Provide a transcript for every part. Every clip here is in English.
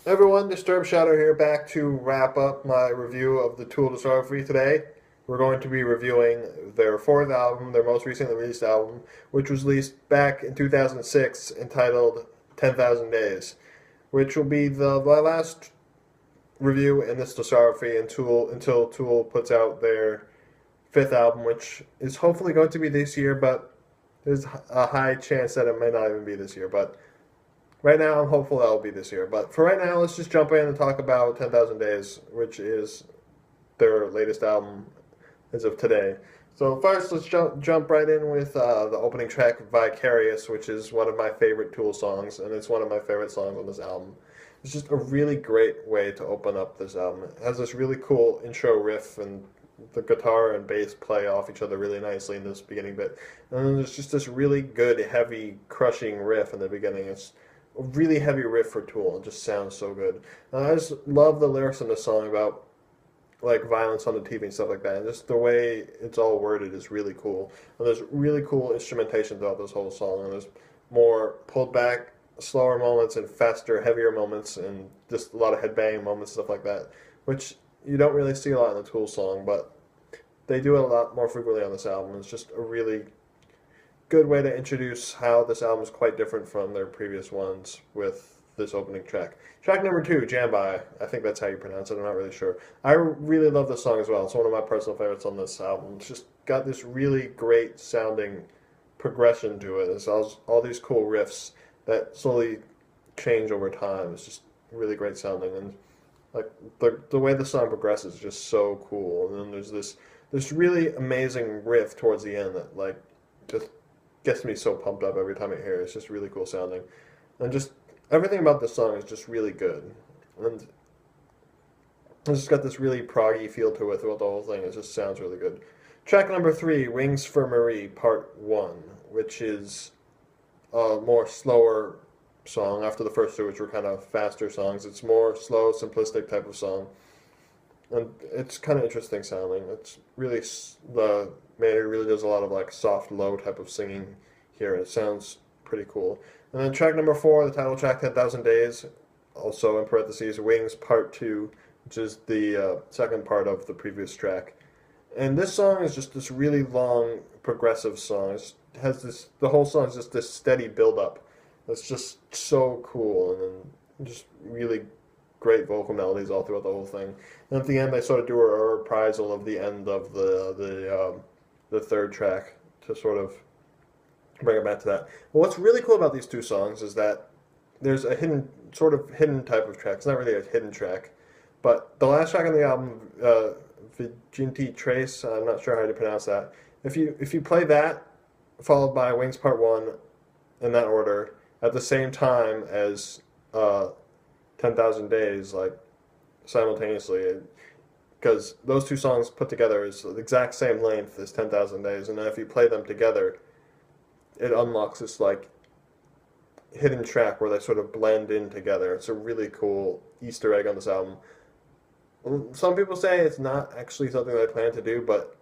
Everyone, DisturbedShadow here, back to wrap up my review of the Tool discography today. We're going to be reviewing their fourth album, their most recently released album, which was released back in 2006, entitled 10,000 Days, which will be my last review in this discography until Tool puts out their fifth album, which is hopefully going to be this year, but there's a high chance that it may not even be this year. But right now, I'm hopeful that'll be this year. But for right now, let's just jump in and talk about 10,000 Days, which is their latest album as of today. So first, let's jump right in with the opening track, Vicarious, which is one of my favorite Tool songs, and it's one of my favorite songs on this album. It's just a really great way to open up this album. It has this really cool intro riff, and the guitar and bass play off each other really nicely in this beginning bit. And then there's just this really good, heavy, crushing riff in the beginning. It's a really heavy riff for Tool. It just sounds so good. And I just love the lyrics in this song about like violence on the TV and stuff like that. And just the way it's all worded is really cool. And there's really cool instrumentation throughout this whole song. And there's more pulled back, slower moments and faster, heavier moments, and just a lot of headbanging moments, stuff like that, which you don't really see a lot in the Tool song, but they do it a lot more frequently on this album. It's just a really good way to introduce how this album is quite different from their previous ones with this opening track. Track number 2, Jambi. I think that's how you pronounce it. I'm not really sure. I really love this song as well. It's one of my personal favorites on this album. It's just got this really great sounding progression to it. It's all these cool riffs that slowly change over time. It's just really great sounding, and like the way the song progresses is just so cool. And then there's this really amazing riff towards the end that like just gets me so pumped up every time I hear it. It's just really cool sounding, and just everything about this song is just really good. And it's just got this really proggy feel to it throughout the whole thing. It just sounds really good. Track number 3, Wings for Marie, Part 1, which is a more slower song after the first two, which were kind of faster songs. It's more slow, simplistic type of song, and it's kind of interesting sounding. It's really the Maynard really does a lot of like soft, low type of singing here. It sounds pretty cool. And then track number 4, the title track, 10,000 Days, also in parentheses, Wings Part 2, which is the second part of the previous track. And this song is just this really long, progressive song. It has this, the whole song is just this steady build-up. It's just so cool, and then just really great vocal melodies all throughout the whole thing. And at the end, they sort of do a reprisal of the end of the third track to sort of bring it back to that. Well, what's really cool about these two songs is that there's a hidden type of track. It's not really a hidden track, but the last track on the album, Viginti Tres, I'm not sure how to pronounce that. If you play that, followed by Wings Part 1 in that order, at the same time as 10,000 Days, like simultaneously, because those two songs put together is the exact same length as 10,000 Days, and then if you play them together, it unlocks this like hidden track where they sort of blend in together. It's a really cool Easter egg on this album. Some people say it's not actually something they plan to do, but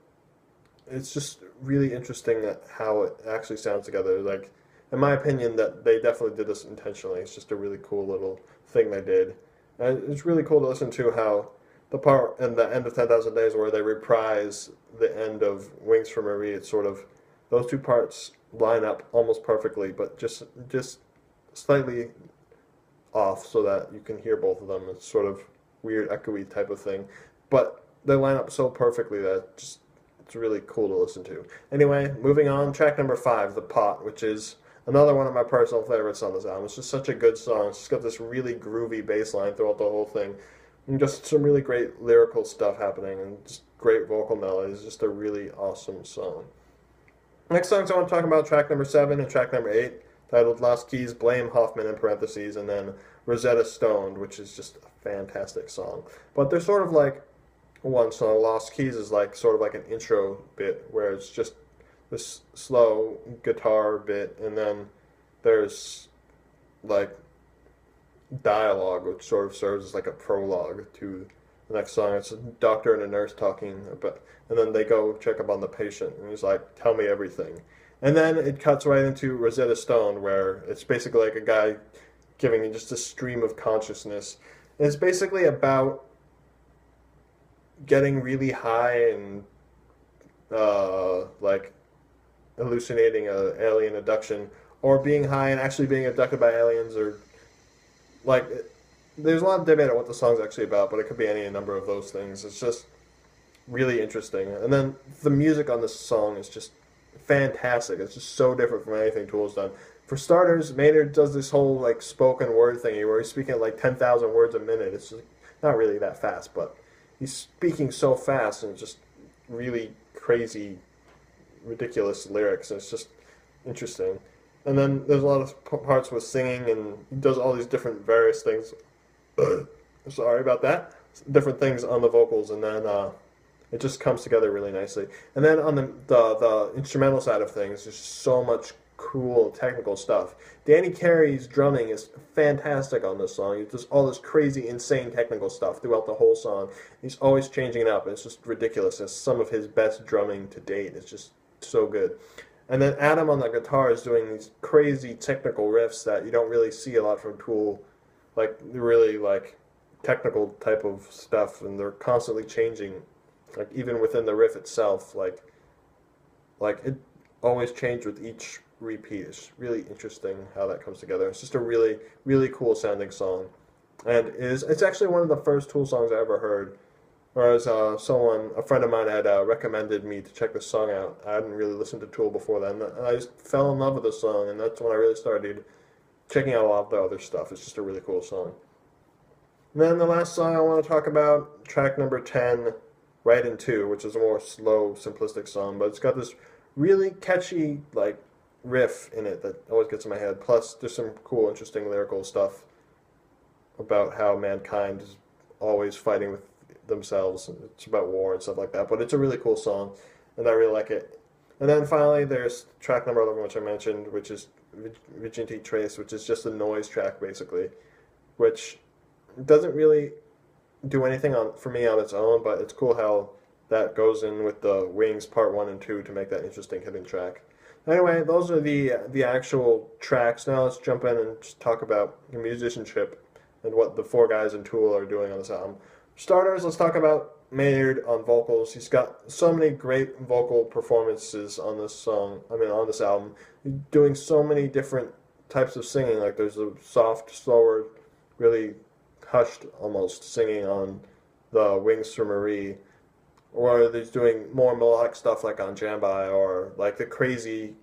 it's just really interesting how it actually sounds together. Like, in my opinion, that they definitely did this intentionally. It's just a really cool little thing they did. And it's really cool to listen to how the part in the end of 10,000 Days where they reprise the end of Wings for Marie, it's sort of, those two parts line up almost perfectly, but just slightly off so that you can hear both of them. It's sort of weird, echoey type of thing. But they line up so perfectly that it's really cool to listen to. Anyway, moving on, track number 5, The Pot, which is another one of my personal favorites on this album. It's just such a good song. It's just got this really groovy bass line throughout the whole thing. And just some really great lyrical stuff happening and just great vocal melodies. It's just a really awesome song. Next songs I want to talk about, track number 7 and track number 8, titled Lost Keys, Blame Hofmann in parentheses, and then Rosetta Stoned, which is just a fantastic song. But they're sort of like one song. Lost Keys is like sort of like an intro bit where it's just this slow guitar bit, and then there's like dialogue which sort of serves as like a prologue to the next song. It's a doctor and a nurse talking about, and then they go check up on the patient, and he's like, tell me everything. And then it cuts right into Rosetta Stone, where it's basically like a guy giving you just a stream of consciousness. And it's basically about getting really high and like hallucinating a alien abduction, or being high and actually being abducted by aliens, or like there's a lot of debate on what the song's actually about, but it could be any number of those things. It's just really interesting. And then the music on this song is just fantastic. It's just so different from anything Tool's done. For starters, Maynard does this whole like spoken word thingy where he's speaking like 10,000 words a minute. It's just not really that fast, but he's speaking so fast and just really crazy, ridiculous lyrics. And it's just interesting. And then there's a lot of parts with singing, and he does all these different various things. Sorry about that. Different things on the vocals, and then it just comes together really nicely. And then on the instrumental side of things, there's so much cool technical stuff. Danny Carey's drumming is fantastic on this song. He does all this crazy, insane technical stuff throughout the whole song. He's always changing it up. It's just ridiculous. It's some of his best drumming to date. It's just so good. And then Adam on the guitar is doing these crazy technical riffs that you don't really see a lot from Tool. Like, really, like, technical type of stuff, and they're constantly changing. Like, even within the riff itself, like it always changed with each repeat. It's really interesting how that comes together. It's just a really, really cool sounding song. And it's actually one of the first Tool songs I ever heard. Whereas a friend of mine had recommended me to check this song out. I hadn't really listened to Tool before then. And I just fell in love with this song, and that's when I really started checking out a lot of the other stuff. It's just a really cool song. And then the last song I want to talk about, track number 10, Right in Two, which is a more slow, simplistic song, but it's got this really catchy like riff in it that always gets in my head. Plus, there's some cool, interesting lyrical stuff about how mankind is always fighting with themselves. It's about war and stuff like that, but it's a really cool song, and I really like it. And then finally, there's track number 11, which I mentioned, which is Viginti Tres, which is just a noise track, basically, which doesn't really do anything for me on its own, but it's cool how that goes in with the Wings Part 1 and 2 to make that interesting hidden track. Anyway, those are the actual tracks. Now let's jump in and just talk about the musicianship and what the four guys in Tool are doing on this album. For starters, let's talk about Maynard on vocals. He's got so many great vocal performances on this song. On this album. He's doing so many different types of singing. Like there's a soft, slower, really hushed almost singing on the Wings for Marie, or he's doing more melodic stuff like on Jambi, or like the crazy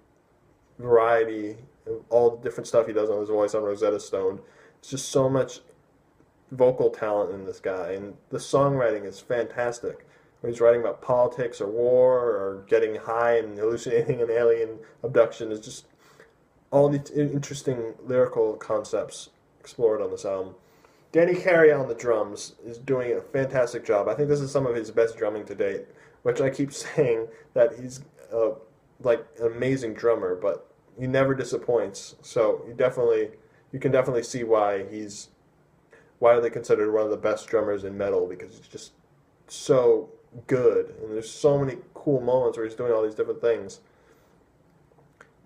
variety of all the different stuff he does on his voice on Rosetta Stoned. It's just so much vocal talent in this guy, and the songwriting is fantastic. When he's writing about politics or war or getting high and hallucinating an alien abduction, is just all these interesting lyrical concepts explored on this album. Danny Carey on the drums is doing a fantastic job. I think this is some of his best drumming to date, which I keep saying that he's like an amazing drummer, but he never disappoints. So you can definitely see why he's widely considered one of the best drummers in metal, because he's just so good, and there's so many cool moments where he's doing all these different things.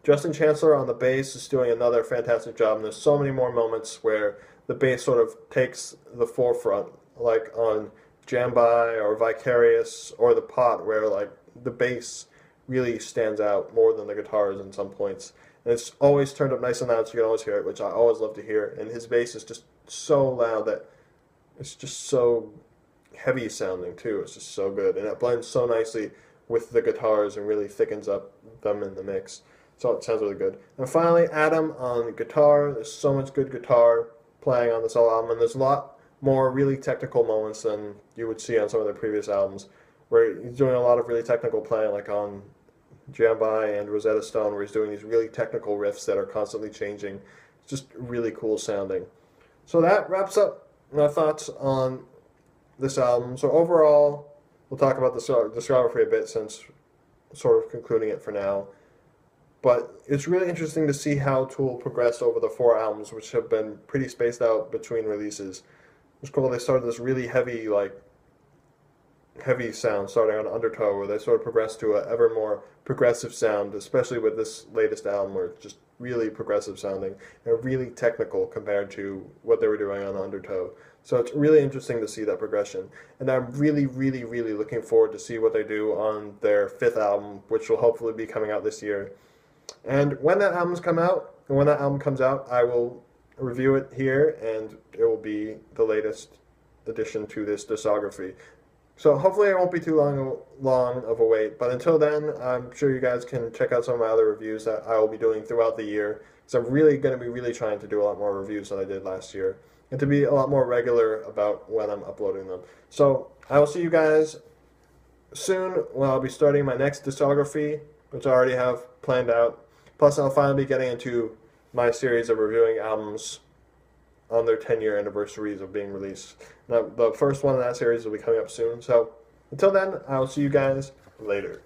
Justin Chancellor on the bass is doing another fantastic job, and there's so many more moments where the bass sort of takes the forefront, like on Jambi or Vicarious or The Pot, where like the bass really stands out more than the guitars in some points. And it's always turned up nice and loud so you can always hear it, which I always love to hear. And his bass is just so loud that it's just so heavy sounding too. It's just so good. And it blends so nicely with the guitars and really thickens up them in the mix. So it sounds really good. And finally, Adam on guitar. There's so much good guitar playing on this whole album, and there's a lot more really technical moments than you would see on some of their previous albums, where he's doing a lot of really technical playing, like on Jambi and Rosetta Stone, where he's doing these really technical riffs that are constantly changing. It's just really cool sounding. So that wraps up my thoughts on this album. So overall, we'll talk about the discography a bit, since sort of concluding it for now. But it's really interesting to see how Tool progressed over the 4 albums, which have been pretty spaced out between releases. It's cool. They started this really heavy, like, heavy sound starting on undertow, where they sort of progress to a ever more progressive sound, especially with this latest album where it's just really progressive sounding and really technical compared to what they were doing on undertow. So it's really interesting to see that progression. And I'm really, really, really looking forward to see what they do on their fifth album, which will hopefully be coming out this year. And when that album comes out, I will review it here, and it will be the latest addition to this discography. So hopefully it won't be too long of a wait. But until then, I'm sure you guys can check out some of my other reviews that I will be doing throughout the year. Because I'm really going to be really trying to do a lot more reviews than I did last year. And to be a lot more regular about when I'm uploading them. So I will see you guys soon when I'll be starting my next discography, which I already have planned out. Plus I'll finally be getting into my series of reviewing albums on their 10-year anniversaries of being released. Now, the first one in that series will be coming up soon. So until then, I'll see you guys later.